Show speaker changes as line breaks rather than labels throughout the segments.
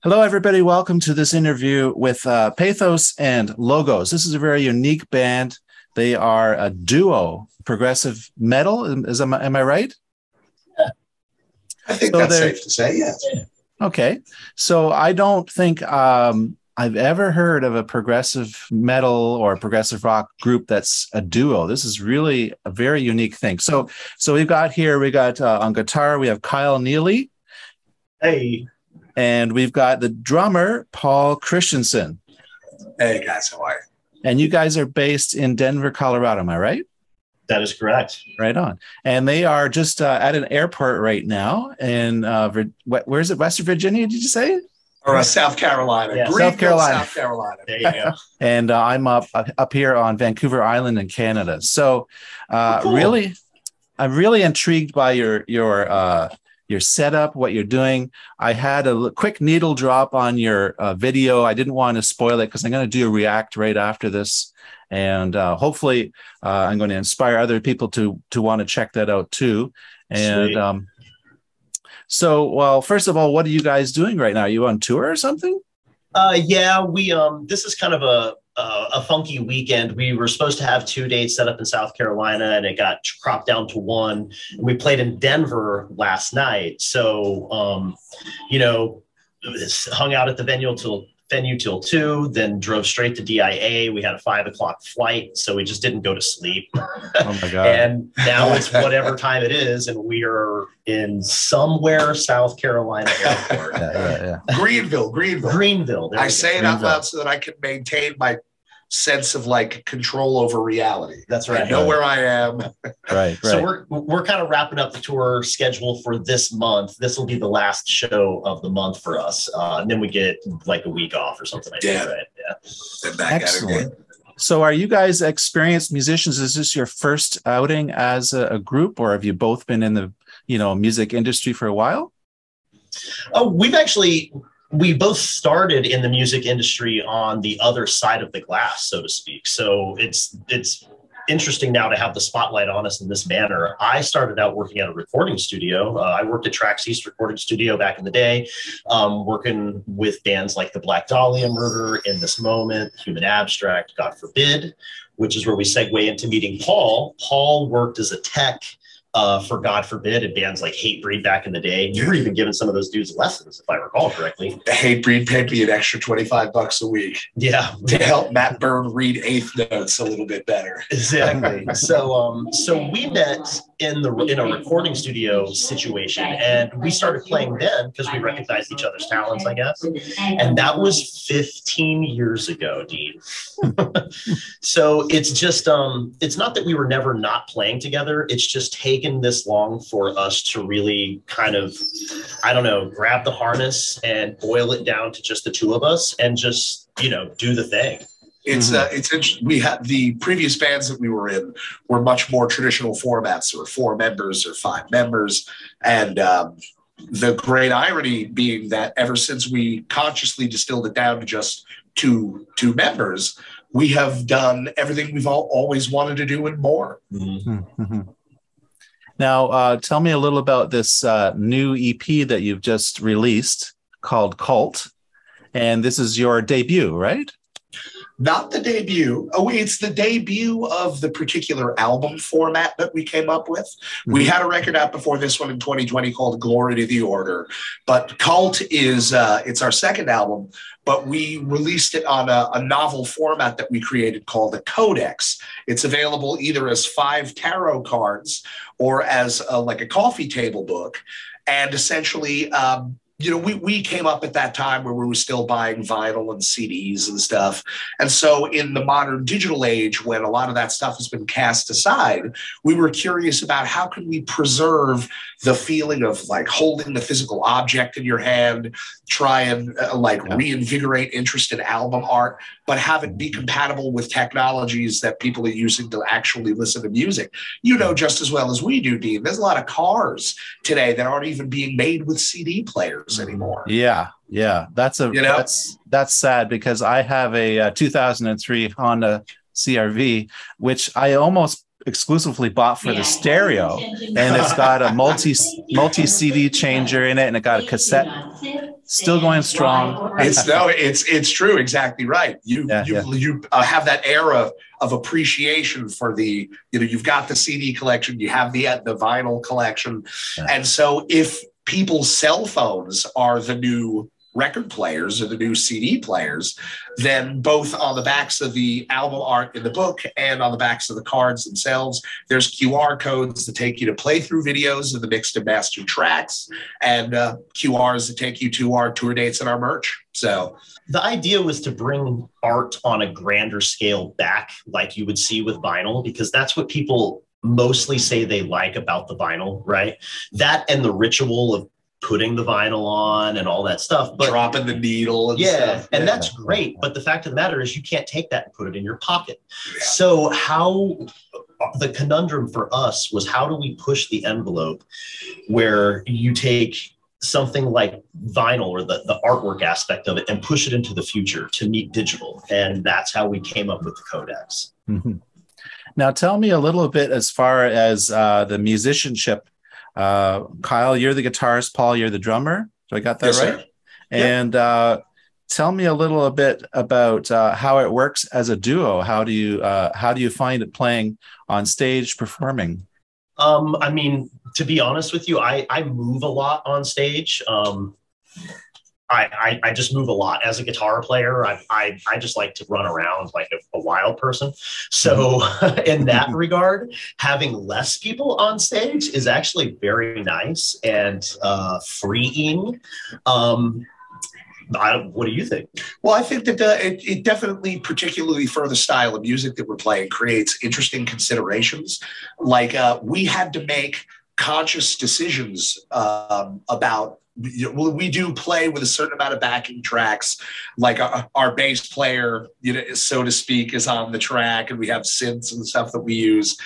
Hello, everybody. Welcome to this interview with Pathos and Logos. This is a very unique band. They are a duo, progressive metal. Am I right?
I think that's safe to say, yes.
Okay. So I don't think I've ever heard of a progressive metal or progressive rock group that's a duo. This is really a very unique thing. So we got on guitar, we have Kyle Neely.
Hey.
And we've got the drummer, Paul Christensen.
Hey, guys, how are you?
And you guys are based in Denver, Colorado, am I right?
That is correct.
Right on. And they are just at an airport right now in, where is it, West Virginia, did you say?
Or South Carolina.
Yeah, South Carolina.
South Carolina.
There you go. And I'm up here on Vancouver Island in Canada. So cool. Really, I'm really intrigued by your setup, what you're doing. I had a quick needle drop on your video. I didn't want to spoil it because I'm going to do a react right after this. And hopefully I'm going to inspire other people to want to check that out too. And well, first of all, what are you guys doing right now? Are you on tour or something?
Yeah, this is kind of a funky weekend. We were supposed to have 2 dates set up in South Carolina, and it got cropped down to one. And we played in Denver last night. So, hung out at the venue till 2, then drove straight to DIA. We had a 5 o'clock flight, so we just didn't go to sleep.
Oh my God.
And now it's whatever time it is, and we are in somewhere South Carolina airport.
Yeah.
Greenville. I say it out loud so that I can maintain my sense of like control over reality.
That's right.
I know where I am.
Right.
So we're kind of wrapping up the tour schedule for this month. This will be the last show of the month for us, and then we get like a week off or something like that. Right? Yeah.
Excellent. So, are you guys experienced musicians? Is this your first outing as a group, or have you both been in the music industry for a while?
Oh, we both started in the music industry on the other side of the glass, so to speak. So it's interesting now to have the spotlight on us in this manner. I started out working at a recording studio. I worked at Trax East Recording Studio back in the day, working with bands like the Black Dahlia Murder, In This Moment, Human Abstract, God Forbid, which is where we segue into meeting Paul. Paul worked as a tech for God Forbid and bands like Hatebreed back in the day. You were even giving some of those dudes lessons, if I recall correctly.
Hatebreed paid me an extra $25 a week.
Yeah.
To help Matt Byrne read eighth notes a little bit better.
Exactly. So we met in a recording studio situation, and we started playing then because we recognized each other's talents, I guess. And that was 15 years ago, Dean. So it's just it's not that we were never not playing together. It's just taken this long for us to really kind of, I don't know, grab the harness and boil it down to just the two of us and just, do the thing.
It's interesting. We had the previous bands that we were in were much more traditional formats. There were 4 members or 5 members. And the great irony being that ever since we consciously distilled it down to just two members, we have done everything we've always wanted to do and more.
Mm-hmm. Now, tell me a little about this new EP that you've just released called Cult. And this is your debut, right?
Not the debut. Oh, it's the debut of the particular album format that we came up with. Mm-hmm. We had a record out before this one in 2020 called Glory to the Order. But Cult is, it's our second album, but we released it on a novel format that we created called a codex. It's available either as 5 tarot cards or as like a coffee table book. And essentially, we came up at that time where we were still buying vinyl and CDs and stuff. And so in the modern digital age, when a lot of that stuff has been cast aside, we were curious about how can we preserve the feeling of like holding the physical object in your hand, try and reinvigorate interest in album art, but have it be compatible with technologies that people are using to actually listen to music. You know just as well as we do, Dean, there's a lot of cars today that aren't even being made with CD players anymore.
Yeah. That's sad because I have a 2003 Honda CRV, which I almost exclusively bought for the stereo, and it's got a multi CD changer in it, and it got a cassette. Still going strong.
It's true. Exactly right. You have that era of appreciation for the, you've got the CD collection, you have the vinyl collection. And so if people's cell phones are the new record players or the new CD players, then both on the backs of the album art in the book and on the backs of the cards themselves, there's QR codes that take you to playthrough videos of the mixed and mastered tracks, and QRs that take you to our tour dates and our merch. So
the idea was to bring art on a grander scale back, like you would see with vinyl, because that's what people mostly say they like about the vinyl, right? That and the ritual of putting the vinyl on and all that stuff, but
dropping the needle and stuff.
And that's great. But the fact of the matter is you can't take that and put it in your pocket. So the conundrum for us was, how do we push the envelope where you take something like vinyl or the artwork aspect of it and push it into the future to meet digital? And that's how we came up with the codecs.
Mm-hmm. Now tell me a little bit as far as the musicianship. Kyle, you're the guitarist. Paul, you're the drummer. So I got that right? Sir. And tell me a little bit about how it works as a duo. How do you find it playing on stage, performing?
I mean, to be honest with you, I move a lot on stage. I just move a lot as a guitar player. I just like to run around like a wild person. So in that regard, having less people on stage is actually very nice and freeing. What do you think?
Well, I think that it definitely, particularly for the style of music that we're playing, creates interesting considerations. Like we had to make conscious decisions about, we do play with a certain amount of backing tracks, like our bass player, so to speak, is on the track, and we have synths and stuff that we use.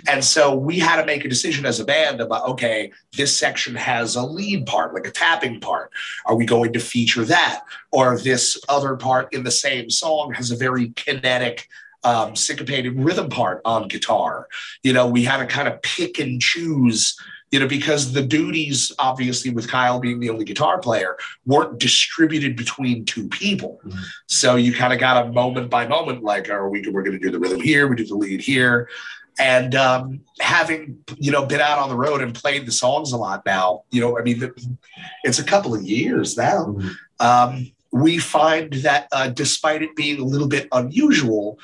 And so we had to make a decision as a band about, okay, this section has a lead part, like a tapping part. Are we going to feature that? Or this other part in the same song has a very kinetic, syncopated rhythm part on guitar. We had to kind of pick and choose, because the duties, obviously, with Kyle being the only guitar player, weren't distributed between two people. Mm-hmm. So you kind of got a moment by moment, like, we're going to do the rhythm here, we do the lead here. And having, been out on the road and played the songs a lot now, it's a couple of years now. Mm-hmm. We find that despite it being a little bit unusual,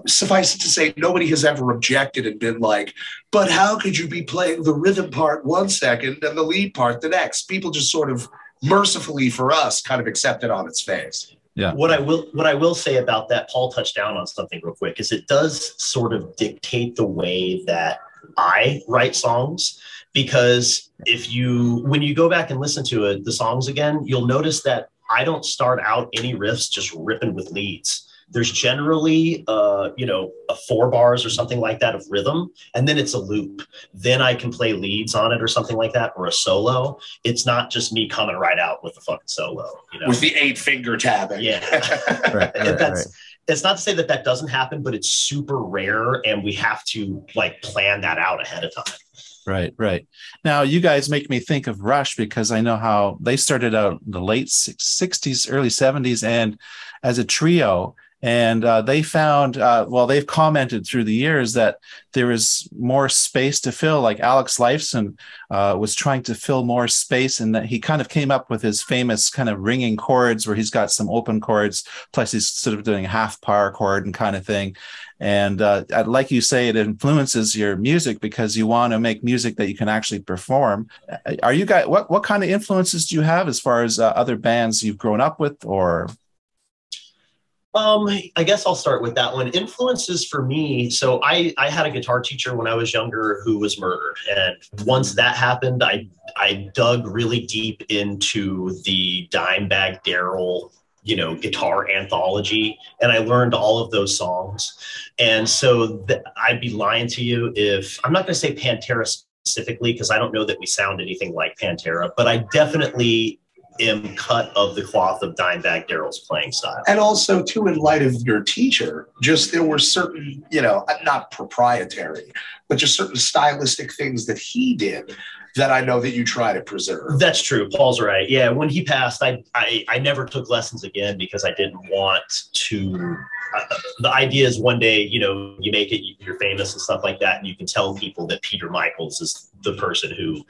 suffice it to say, nobody has ever objected and been like, but how could you be playing the rhythm part one second and the lead part the next? People just sort of mercifully for us kind of accept it on its face.
Yeah.
What I will say about that, Paul touched down on something real quick, is it does sort of dictate the way that I write songs, because when you go back and listen to the songs again, you'll notice that I don't start out any riffs just ripping with leads. There's generally, a 4 bars or something like that of rhythm, and then it's a loop. Then I can play leads on it or something like that, or a solo. It's not just me coming right out with the fucking solo.
With the 8-finger tapping.
Yeah.
Right.
It's not to say that doesn't happen, but it's super rare, and we have to plan that out ahead of time.
Right. Now, you guys make me think of Rush, because I know how they started out in the late 60s, early 70s, and as a trio. And they found, they've commented through the years that there is more space to fill. Like Alex Lifeson was trying to fill more space, and that he kind of came up with his famous kind of ringing chords, where he's got some open chords, plus he's sort of doing a half power chord and kind of thing. And like you say, it influences your music because you want to make music that you can actually perform. Are you guys, what kind of influences do you have as far as other bands you've grown up with, or?
I guess I'll start with that one. Influences for me. So I had a guitar teacher when I was younger who was murdered. And once that happened, I dug really deep into the Dimebag Darrell, guitar anthology. And I learned all of those songs. And so I'd be lying to you if I'm not going to say Pantera specifically, because I don't know that we sound anything like Pantera, but I definitely am cut of the cloth of Dimebag Darrell's playing style.
And also, too, in light of your teacher, just there were certain, you know, not proprietary, but just certain stylistic things that he did that I know that you try to preserve.
That's true. Paul's right. Yeah, when he passed, I never took lessons again because I didn't want to. The idea is one day, you know, you make it, you're famous and stuff like that, and you can tell people that Peter Michaels is the person who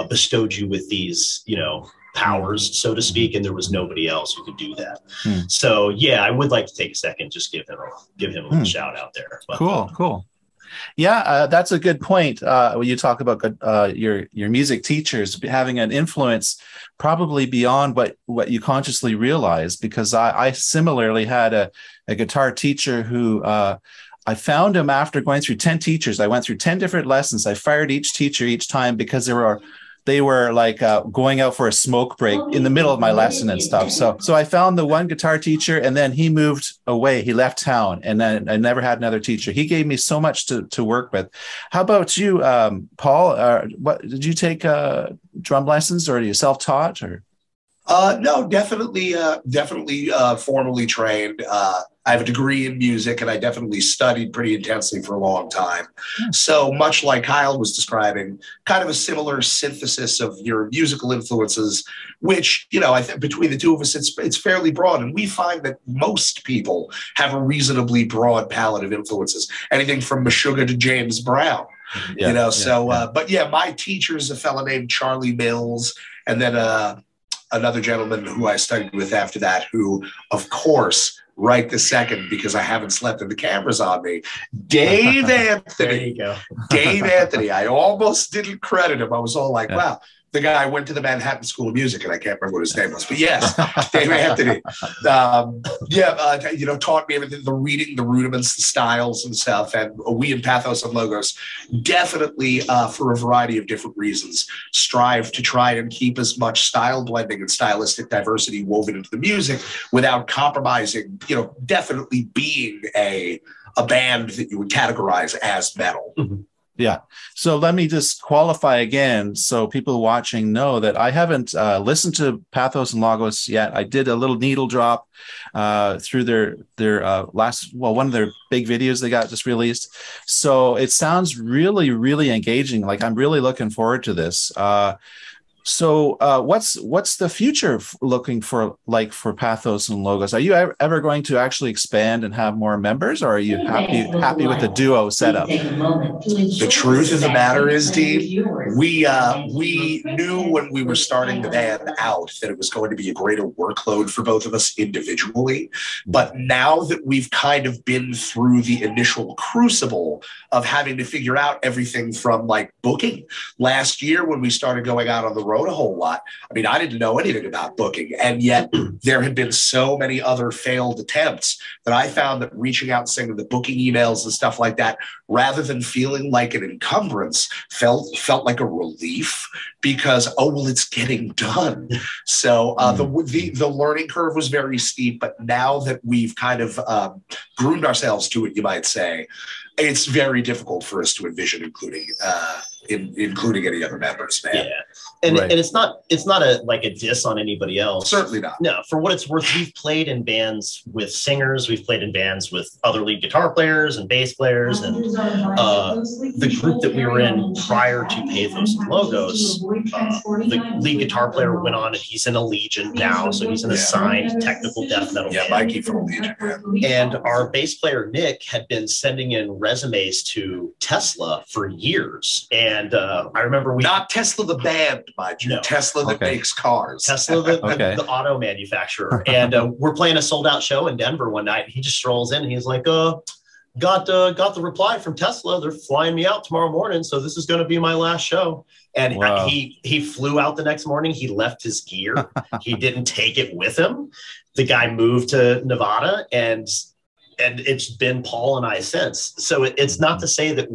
bestowed you with these, you know, powers, so to speak, and there was nobody else who could do that. So yeah, I would like to take a second, just give him a little shout out there. But,
cool. Yeah, that's a good point. When you talk about your music teachers having an influence, probably beyond what you consciously realize. Because I similarly had a guitar teacher who I found him after going through 10 teachers. I went through 10 different lessons. I fired each teacher each time because they were like going out for a smoke break in the middle of my lesson and stuff. So I found the one guitar teacher, and then he moved away. He left town, and then I never had another teacher. He gave me so much to work with. How about you, Paul? What did you take drum lessons, or are you self-taught? Or
no, definitely formally trained. I have a degree in music, and I definitely studied pretty intensely for a long time. So much like Kyle was describing, kind of a similar synthesis of your musical influences, which, you know, I think between the two of us, it's fairly broad. And we find that most people have a reasonably broad palette of influences, anything from Meshuggah to James Brown. You know, but yeah, my teacher is a fellow named Charlie Mills, and then another gentleman who I studied with after that, who, of course, right this second, because I haven't slept and the camera's on me, Dave Anthony.
There you go.
Dave Anthony. I almost didn't credit him. I was all like, wow. The guy went to the Manhattan School of Music, and I can't remember what his name was, but yes, Dave Anthony. You know, taught me everything, the reading, the rudiments, the styles and stuff. And we in Pathos and Logos definitely, for a variety of different reasons, strive to try and keep as much style blending and stylistic diversity woven into the music without compromising, you know, definitely being a band that you would categorize as metal.
Yeah. So let me just qualify again, so people watching know that I haven't listened to Pathos and Logos yet. I did a little needle drop through their one of their big videos they got just released. So it sounds really, really engaging. Like, I'm really looking forward to this. So what's the future looking for, like, for Pathos and Logos? Are you ever going to actually expand and have more members, or are you happy with the duo setup?
The truth of the matter is, Dean, we knew when we were starting the band out that it was going to be a greater workload for both of us individually. But now that we've kind of been through the initial crucible of having to figure out everything from, like, booking last year when we started going out on the road a whole lot. I mean, I didn't know anything about booking, and yet there had been so many other failed attempts that I found that reaching out and sending the booking emails and stuff like that, rather than feeling like an encumbrance, felt like a relief, because, oh, well, it's getting done. So the learning curve was very steep, but now that we've kind of groomed ourselves to it, you might say, it's very difficult for us to envision including any other members, man.
Yeah. And it's not a diss on anybody else.
Certainly not.
No, for what it's worth, we've played in bands with singers, we've played in bands with other lead guitar players and bass players, and the group that we were in prior to Pathos and Logos, the lead guitar player went on, and he's in Allegiant now, so he's in a signed technical death metal band.
Mikey from Allegiant.
And our bass player Nick had been sending in resumes to Tesla for years, and I remember
not Tesla the band, mind you. No. Tesla that makes cars.
Tesla the auto manufacturer. And we're playing a sold out show in Denver one night. And he just strolls in and he's like, got the reply from Tesla. They're flying me out tomorrow morning, so this is going to be my last show. And wow. He flew out the next morning. He left his gear. He didn't take it with him. The guy moved to Nevada, and and it's been Paul and I since. So it's not to say that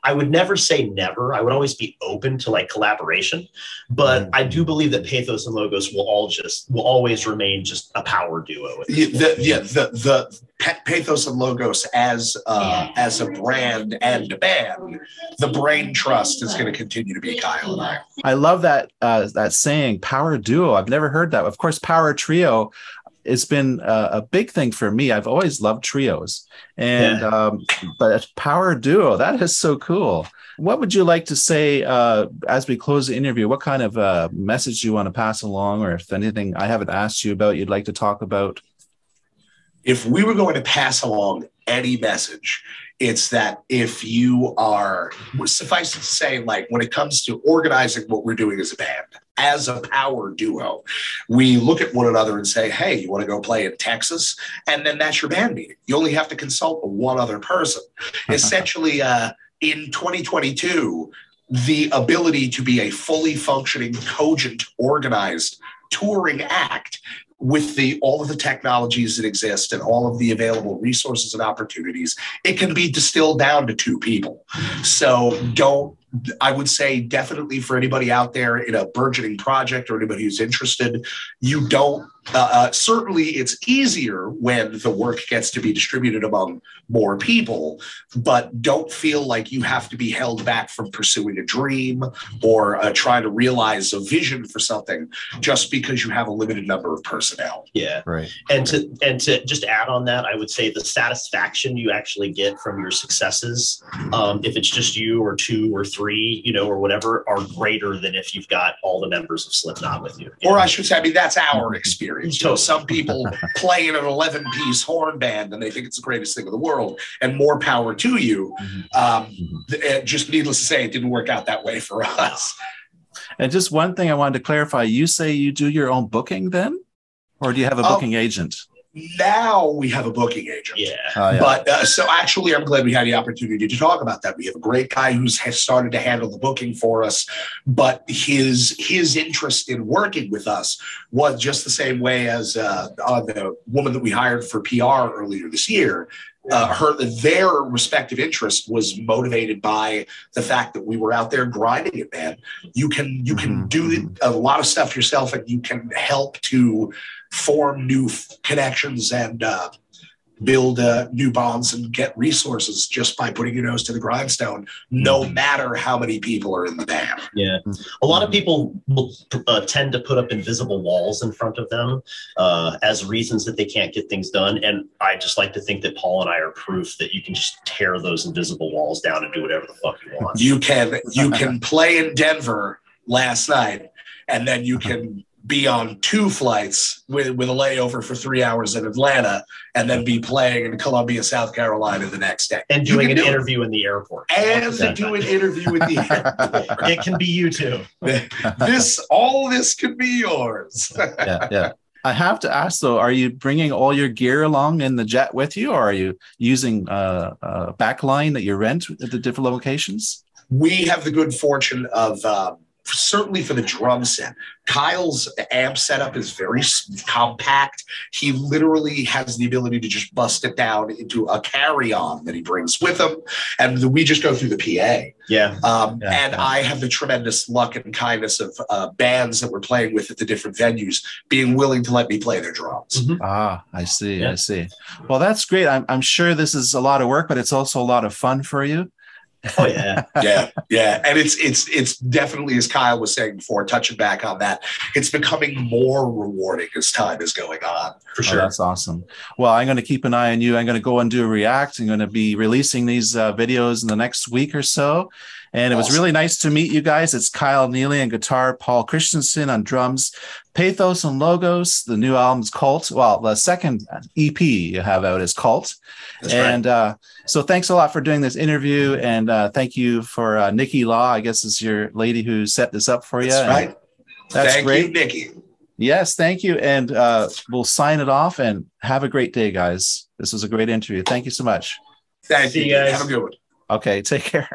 I would never say never. I would always be open to like collaboration, but I do believe that Pathos and Logos will always remain just a power duo.
The Pathos and Logos as a brand and a band, the brain trust is going to continue to be Kyle and I.
I love that that saying, power duo. I've never heard that. Of course, power trio. It's been a big thing for me. I've always loved trios, and but power duo, that is so cool. What would you like to say as we close the interview? What kind of message do you want to pass along, or if anything I haven't asked you about you'd like to talk about?
If we were going to pass along any message, it's that if you are, suffice it to say, like when it comes to organizing what we're doing as a band, as a power duo, we look at one another and say, hey, you want to go play in Texas? And then that's your band meeting. You only have to consult with one other person. Essentially, in 2022, the ability to be a fully functioning, cogent, organized touring act with all of the technologies that exist and all of the available resources and opportunities, it can be distilled down to 2 people. So I would say definitely for anybody out there in a burgeoning project or anybody who's interested, you don't, certainly it's easier when the work gets to be distributed among more people, but don't feel like you have to be held back from pursuing a dream or trying to realize a vision for something just because you have a limited number of personnel.
Yeah. Right. And to just add on that, I would say the satisfaction you actually get from your successes, if it's just you or 2 or 3, you know, or whatever, are greater than if you've got all the members of Slipknot with you.
Or I should say, I mean, that's our experience. So some people play in an 11-piece horn band and they think it's the greatest thing in the world, and more power to you. Just needless to say, it didn't work out that way for us.
And just one thing I wanted to clarify, you say you do your own booking then? Or do you have a booking agent?
Now we have a booking agent.
Yeah.
But so actually, I'm glad we had the opportunity to talk about that. We have a great guy who's started to handle the booking for us, but his interest in working with us was just the same way as the woman that we hired for PR earlier this year. Their respective interest was motivated by the fact that we were out there grinding it, man. You can do a lot of stuff yourself, and you can help to form new connections and build new bonds and get resources just by putting your nose to the grindstone, no matter how many people are in the band.
Yeah. A lot of people will tend to put up invisible walls in front of them as reasons that they can't get things done. And I just like to think that Paul and I are proof that you can just tear those invisible walls down and do whatever the fuck you want.
You can play in Denver last night, and then you can be on 2 flights with a layover for 3 hours in Atlanta, and then be playing in Columbia, South Carolina the next day.
And doing an interview in the airport.
And do an interview in the airport.
It can be you too.
All this could be yours.
Yeah. I have to ask though, are you bringing all your gear along in the jet with you, or are you using a backline that you rent at the different locations?
We have the good fortune of certainly for the drum set, Kyle's amp setup is very compact. He literally has the ability to just bust it down into a carry-on that he brings with him, and we just go through the PA. And I have the tremendous luck and kindness of bands that we're playing with at the different venues being willing to let me play their drums.
I see. I see. Well, that's great. I'm sure this is a lot of work, but it's also a lot of fun for you.
Oh yeah.
Yeah. And it's definitely, as Kyle was saying before, touching back on that, it's becoming more rewarding as time is going on.
For sure.
That's awesome. Well, I'm going to keep an eye on you. I'm going to go and do a react. I'm going to be releasing these videos in the next week or so. And it was really nice to meet you guys. It's Kyle Neely on guitar, Paul Christensen on drums, Pathos and Logos. The new album's Cult. Well, the second EP you have out is Cult.
That's
right. So thanks a lot for doing this interview. And thank you for Nikki Law, I guess is your lady who set this up for you.
That's right.
That's great.
Thank you, Nikki.
Yes, thank you. And we'll sign it off, and have a great day, guys. This was a great interview. Thank you so much.
Thank you, guys. Have a good one.
Okay, take care.